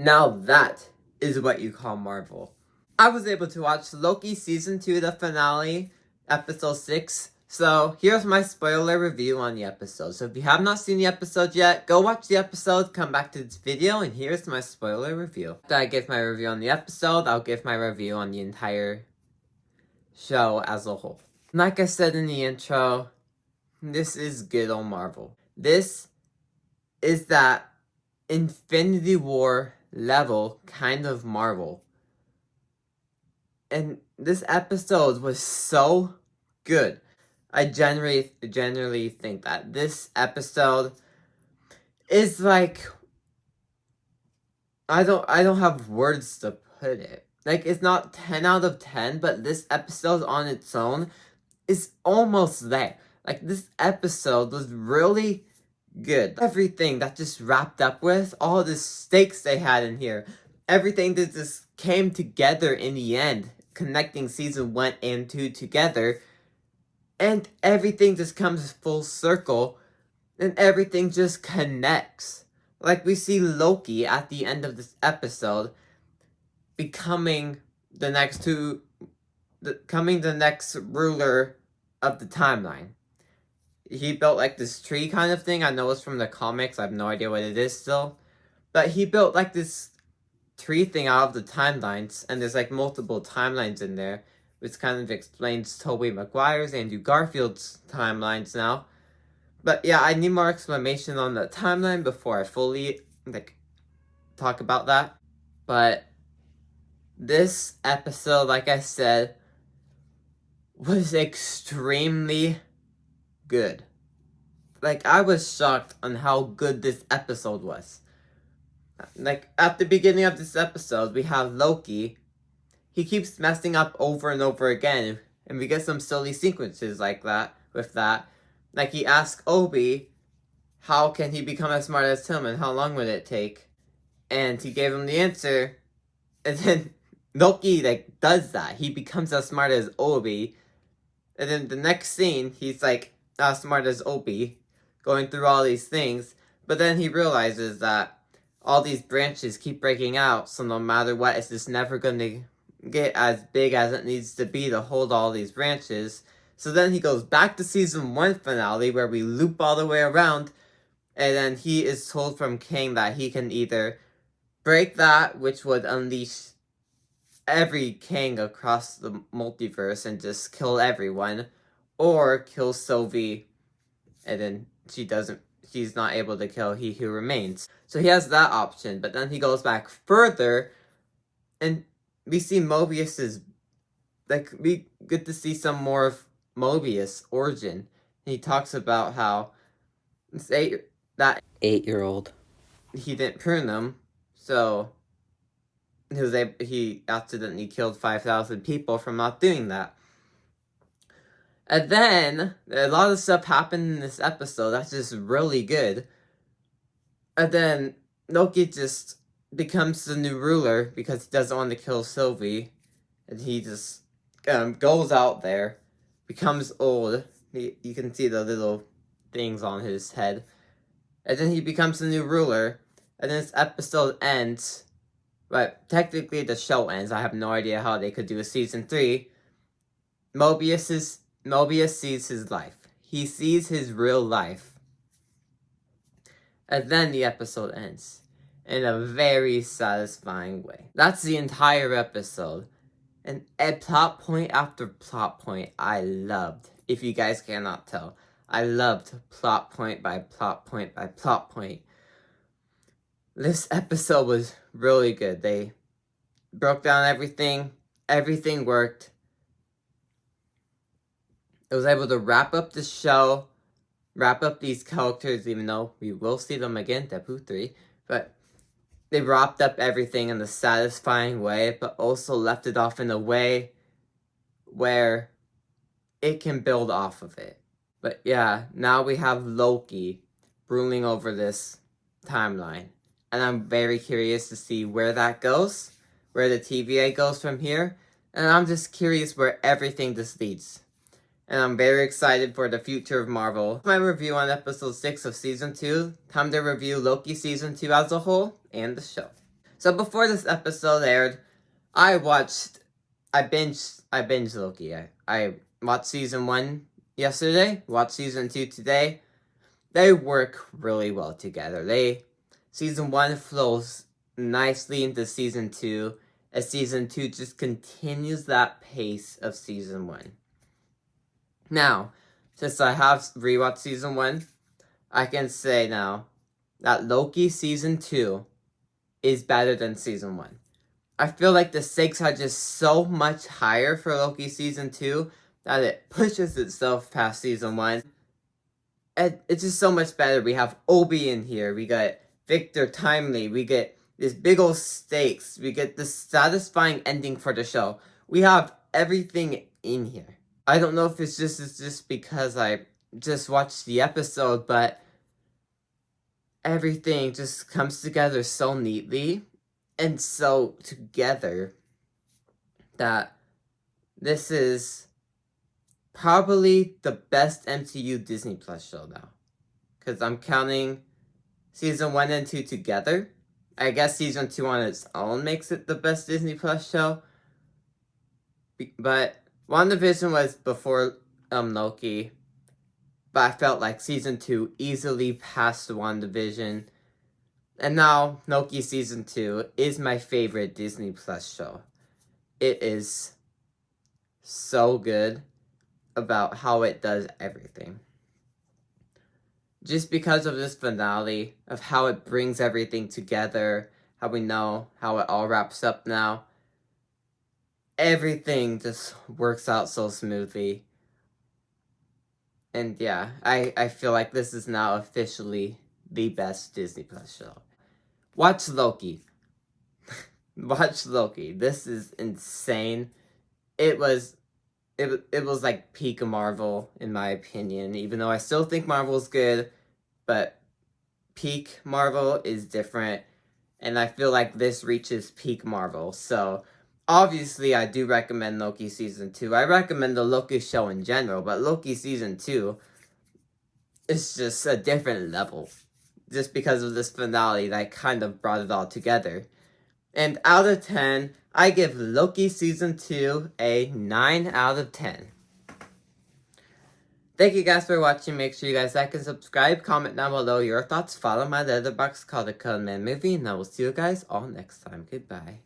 Now that is what you call Marvel. I was able to watch Loki Season 2, the finale, Episode 6. So here's my spoiler review on the episode. So if you have not seen the episode yet, go watch the episode, come back to this video, and here's my spoiler review. After I give my review on the episode, I'll give my review on the entire show as a whole. Like I said in the intro, this is good old Marvel. This is that Infinity War level kind of Marvel. And this episode was so good. I generally think that this episode is like, I don't have words to put it. Like, it's not 10 out of 10, but this episode on its own is almost there. Like, this episode was really good. Everything that just wrapped up with, all the stakes they had in here, everything that just came together in the end, connecting season 1 and 2 together, and everything just comes full circle, and everything just connects. Like, we see Loki at the end of this episode becoming the next ruler of the timeline. He built like this tree kind of thing. I know it's from the comics. I have no idea what it is still. But he built like this tree thing out of the timelines. And there's like multiple timelines in there. Which kind of explains Tobey Maguire's and Andrew Garfield's timelines now. But yeah, I need more explanation on the timeline before I fully talk about that. But this episode, like I said, was extremely good. Like, I was shocked on how good this episode was. Like, at the beginning of this episode, we have Loki. He keeps messing up over and over again, and we get some silly sequences like that, with that. Like, he asks Obi, how can he become as smart as him, and how long would it take? And he gave him the answer, and then Loki, does that. He becomes as smart as Obi, and then the next scene, he's, as smart as Obi, going through all these things, but then he realizes that all these branches keep breaking out, so no matter what, it's just never going to get as big as it needs to be to hold all these branches. So then he goes back to season 1 finale, where we loop all the way around, and then he is told from King that he can either break that, which would unleash every king across the multiverse and just kill everyone, or kill Sylvie, and then she's not able to kill He Who Remains. So he has that option, but then he goes back further, and we see Mobius's, we get to see some more of Mobius' origin. He talks about how that 8-year-old, he didn't prune him, so he accidentally killed 5,000 people from not doing that. And then, a lot of stuff happened in this episode that's just really good. And then, Loki just becomes the new ruler because he doesn't want to kill Sylvie. And he just goes out there, becomes old. You can see the little things on his head. And then he becomes the new ruler. And then this episode ends. But technically the show ends. I have no idea how they could do a season 3. Mobius sees his life. He sees his real life. And then the episode ends in a very satisfying way. That's the entire episode. And plot point after plot point I loved. If you guys cannot tell, I loved plot point by plot point by plot point. This episode was really good. They broke down everything. Everything worked. It was able to wrap up the show, wrap up these characters, even though we will see them again, Deadpool 3, but they wrapped up everything in a satisfying way, but also left it off in a way where it can build off of it. But yeah, now we have Loki ruling over this timeline, and I'm very curious to see where that goes, where the TVA goes from here, and I'm just curious where everything just leads. And I'm very excited for the future of Marvel. My review on episode 6 of season 2. Time to review Loki season 2 as a whole and the show. So before this episode aired, I binged Loki. I watched season 1 yesterday, watched season 2 today. They work really well together. Season 1 flows nicely into season 2, as season 2 just continues that pace of season 1. Now, since I have rewatched season 1, I can say now that Loki season 2 is better than season 1. I feel like the stakes are just so much higher for Loki season 2 that it pushes itself past season 1. And it's just so much better. We have Obi in here. We got Victor Timely. We get this big old stakes. We get this satisfying ending for the show. We have everything in here. I don't know if it's just because I just watched the episode, but everything just comes together so neatly and so together that this is probably the best MCU Disney Plus show now. Because I'm counting season 1 and 2 together. I guess season 2 on its own makes it the best Disney Plus show. But WandaVision was before Loki. But I felt like season 2 easily passed WandaVision. And now Loki season 2 is my favorite Disney Plus show. It is so good about how it does everything. Just because of this finale, of how it brings everything together, how we know how it all wraps up now, everything just works out so smoothly. And yeah, I feel like this is now officially the best Disney Plus show. Watch Loki. Watch Loki. This is insane. It was like peak Marvel, in my opinion, even though I still think Marvel's good, but peak Marvel is different, and I feel like this reaches peak Marvel. So obviously I do recommend Loki season 2. I recommend the Loki show in general, but Loki season 2 is just a different level, just because of this finale that kind of brought it all together. And out of 10, I give Loki Season 2 a 9 out of 10. Thank you guys for watching. Make sure you guys like and subscribe. Comment down below your thoughts. Follow my letterboxd called The Codeman Movie. And I will see you guys all next time. Goodbye.